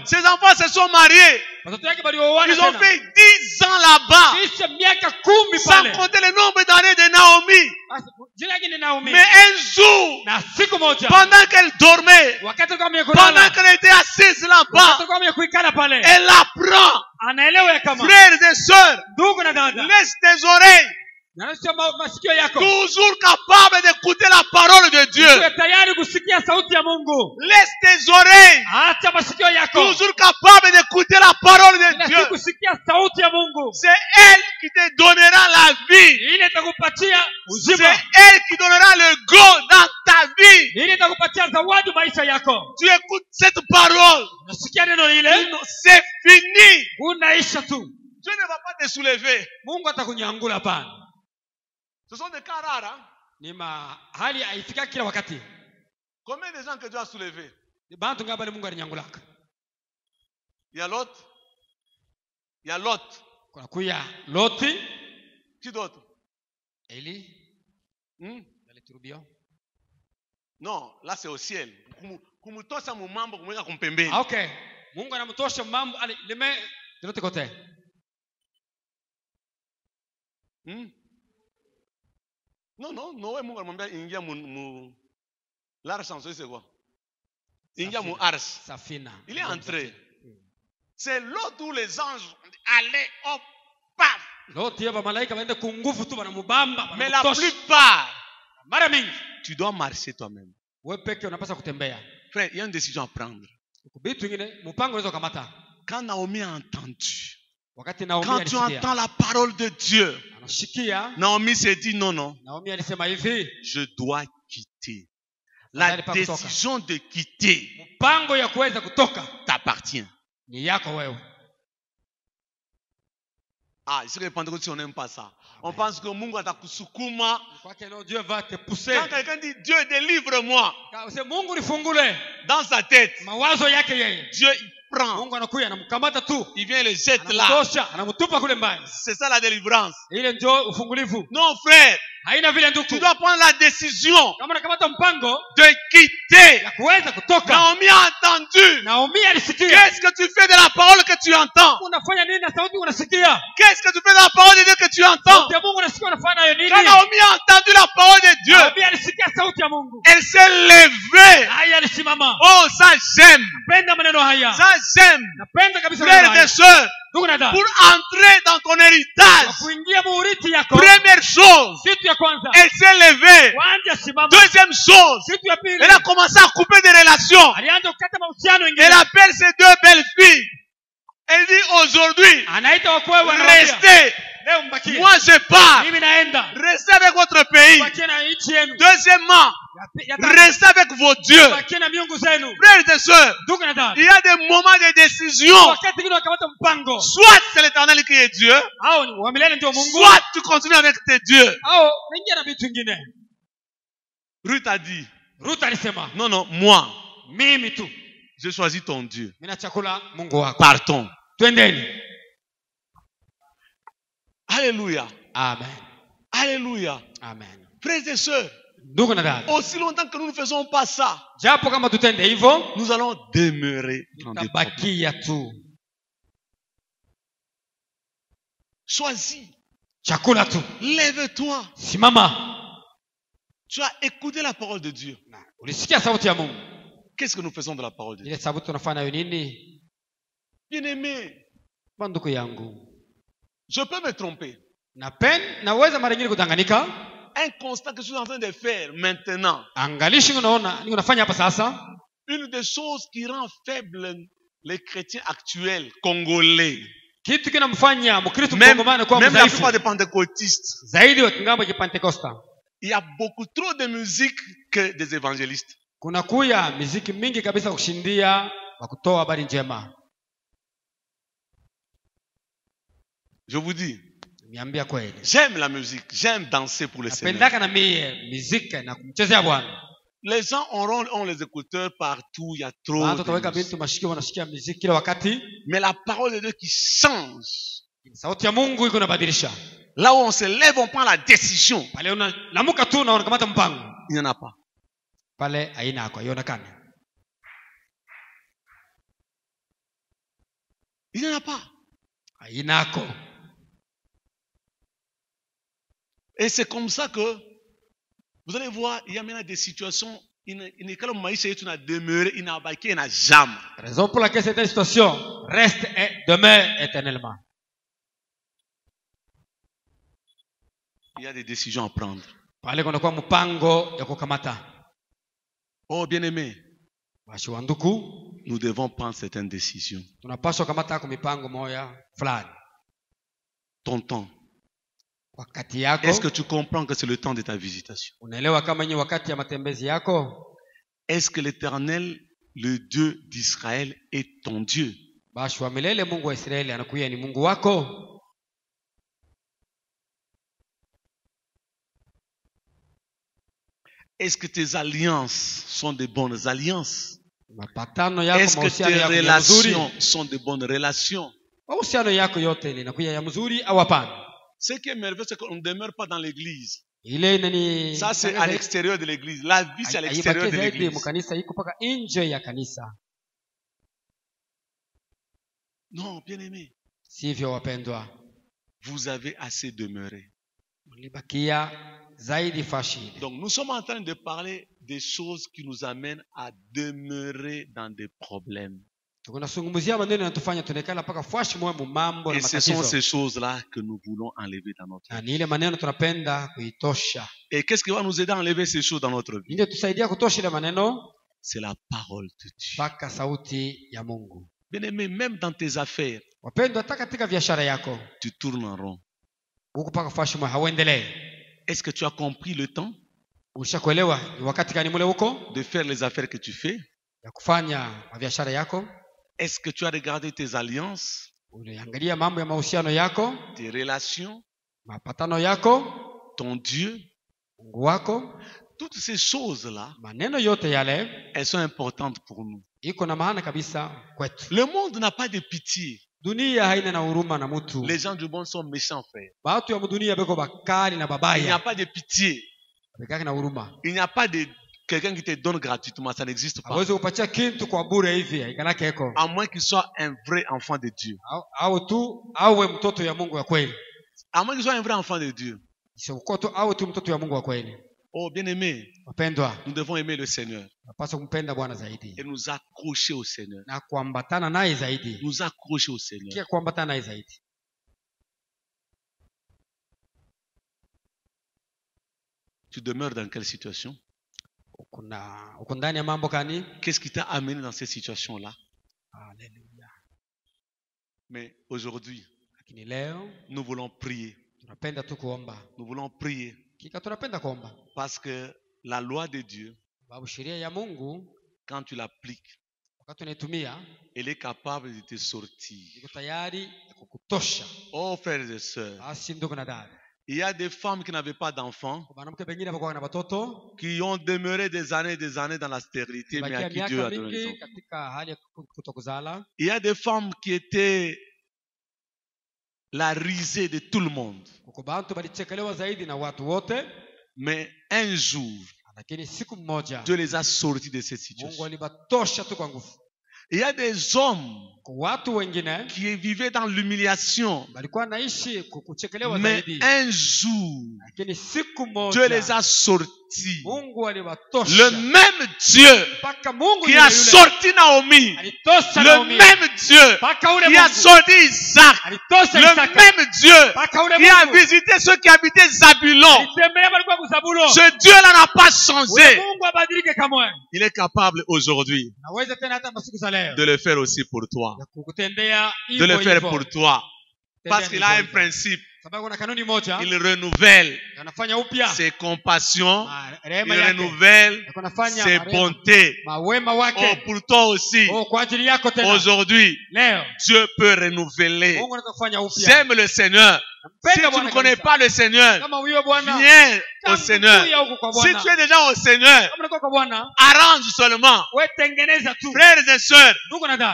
Ses enfants se sont mariés. Ils ont fait 10 ans là-bas. Sans compter le nombre d'années de Naomi. Mais un jour, pendant qu'elle dormait, pendant qu'elle était assise là-bas, elle apprend, frères et sœurs, laisse tes oreilles toujours capable d'écouter la parole de Dieu. Laisse tes oreilles toujours capable d'écouter la parole de Dieu. C'est elle qui te donnera la vie. C'est elle qui donnera le go dans ta vie. Tu écoutes cette parole. C'est fini. Dieu ne va pas te soulever. Ce sont des cas rares. Hein? Combien de gens que Dieu a soulevés? Il y a Lot. Il y a Lot. Qui d'autre? Élie. Dans les tourbillons. Non, là c'est au ciel. Ah, ok. Mungu anamtosha mambo. Allez, les mains de l'autre côté. Non, Noé Mungu anamwambia ingia mu l'arche en c'est quoi? Ingia mu arche. Safina. Il est entré. C'est l'autre où les anges allaient hop, paf. Mais la plupart, tu dois marcher toi-même. Frère, il y a une décision à prendre. Quand Naomi a entendu, quand tu entends la parole de Dieu, Naomi s'est dit non, je dois quitter. La décision de quitter t'appartient. Ah, ici les Pentecôtistes, on n'aime pas ça. On pense que Mungu atakusukuma. Dieu va te pousser. Quand quelqu'un dit Dieu délivre-moi, dans sa tête, Dieu prend. Il vient et le jette là. C'est ça la délivrance. Non, frère. Tu dois prendre la décision de quitter. Naomi a entendu. Qu'est-ce que tu fais de la parole que tu entends? Qu'est-ce que tu fais de la parole de Dieu que tu entends? Quand Naomi a entendu la parole de Dieu, elle s'est levée. Oh, ça j'aime. Ça j'aime. Frères et sœurs, pour entrer dans ton héritage, première chose, elle s'est levée. Deuxième chose, elle a commencé à couper des relations. Elle appelle ses deux belles filles. Elle dit aujourd'hui, restez. Moi je pars. Restez avec votre pays. Deuxièmement, restez avec vos dieux. Frères et sœurs, il y a des moments de décision. Soit c'est l'Éternel qui est Dieu, soit tu continues avec tes dieux. Ruth a dit, non, moi, je choisis ton Dieu. Partons. Alléluia. Amen. Alléluia. Amen. Frères et sœurs, aussi longtemps que nous ne faisons pas ça, nous allons demeurer dans des problèmes. Choisis. Lève-toi. Tu as écouté la parole de Dieu. Qu'est-ce que nous faisons de la parole de Dieu? Bien-aimé, je peux me tromper. Un constat que je suis en train de faire maintenant. Une des choses qui rend faibles les chrétiens actuels, congolais, même la plupart des pentecôtistes, il y a beaucoup trop de musique que des évangélistes. Je vous dis, j'aime la musique, j'aime danser pour le Seigneur. Les gens ont les écouteurs partout, il y a trop de musique. Mais la parole de Dieu qui change. Là où on se lève, on prend la décision. Il n'y en a pas. Il n'y en a pas. Inako. Et c'est comme ça que vous allez voir, il y a maintenant des situations. Raison pour laquelle cette situation reste et demeure éternellement. Il y a des décisions à prendre. Oh bien-aimé, nous devons prendre certaines décisions. Ton temps. Est-ce que tu comprends que c'est le temps de ta visitation? Est-ce que l'Éternel, le Dieu d'Israël, est ton Dieu? Est-ce que tes alliances sont de bonnes alliances? Est-ce que tes relations sont de bonnes relations? Ce qui est merveilleux, c'est qu'on ne demeure pas dans l'église. Ça, c'est à l'extérieur de l'église. La vie, c'est à l'extérieur de l'église. Non, bien aimé. Vous avez assez demeuré. Donc, nous sommes en train de parler des choses qui nous amènent à demeurer dans des problèmes. Et ce sont ces choses-là que nous voulons enlever dans notre vie. Et qu'est-ce qui va nous aider à enlever ces choses dans notre vie? C'est la parole de Dieu. Bien aimé, même dans tes affaires, tu tournes en rond. Est-ce que tu as compris le temps de faire les affaires que tu fais? Est-ce que tu as regardé tes alliances, tes relations, ton Dieu? Toutes ces choses-là, elles sont importantes pour nous. Le monde n'a pas de pitié. Les gens du monde sont méchants, frère. Il n'y a pas de pitié. Il n'y a pas de quelqu'un qui te donne gratuitement, ça n'existe pas. À moins qu'il soit un vrai enfant de Dieu. À moins qu'il soit un vrai enfant de Dieu. Oh, bien aimé, nous devons aimer le Seigneur et nous accrocher au Seigneur. Nous accrocher au Seigneur. Tu demeures dans quelle situation? Qu'est-ce qui t'a amené dans cette situation-là? Mais aujourd'hui, nous voulons prier. Nous voulons prier. Parce que la loi de Dieu, quand tu l'appliques, elle est capable de te sortir. Oh frères et sœurs, il y a des femmes qui n'avaient pas d'enfants, qui ont demeuré des années dans la stérilité, mais à qui Dieu a donné des enfants. Il y a des femmes qui étaient la risée de tout le monde. Mais un jour, Dieu les a sortis de cette situation. Il y a des hommes qui vivaient dans l'humiliation. Mais un jour, Dieu les a sortis. Le même Dieu qui a sorti Naomi, le même Dieu qui a sorti Isaac, le même Dieu qui a visité ceux qui habitaient Zabulon. Ce Dieu-là n'a pas changé. Il est capable aujourd'hui de le faire aussi pour toi. De le faire pour toi. Parce qu'il a un principe. Il renouvelle ses compassions. Il renouvelle ses bontés. Oh, pour toi aussi. Aujourd'hui, Dieu peut renouveler. J'aime le Seigneur. Si tu ne connais pas le Seigneur, viens au Seigneur. Si tu es déjà au Seigneur, arrange seulement. Frères et sœurs,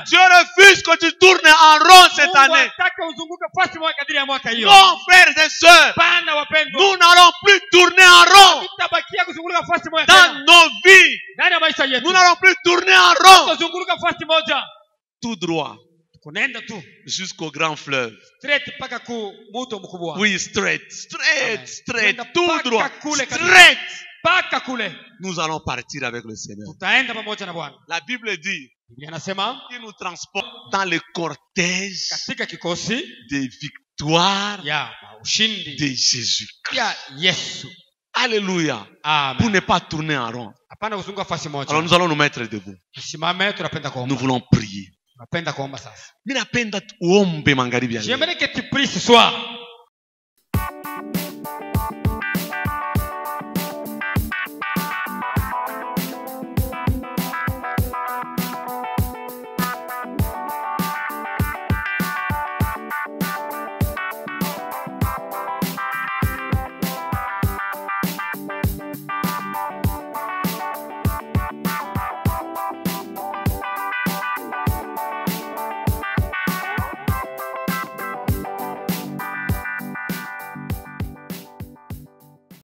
Dieu refuse que tu tournes en rond cette année. Non, frères et sœurs, nous n'allons plus tourner en rond dans nos vies. Nous n'allons plus tourner en rond. Tout droit. jusqu'au grand fleuve. Oui, straight, tout droit, straight. Nous allons partir avec le Seigneur. La Bible dit qu'il nous transporte dans le cortège des victoires de Jésus-Christ. Alléluia. Pour ne pas tourner en rond. Alors nous allons nous mettre debout. Nous voulons prier. J'aimerais que tu pries ce soir.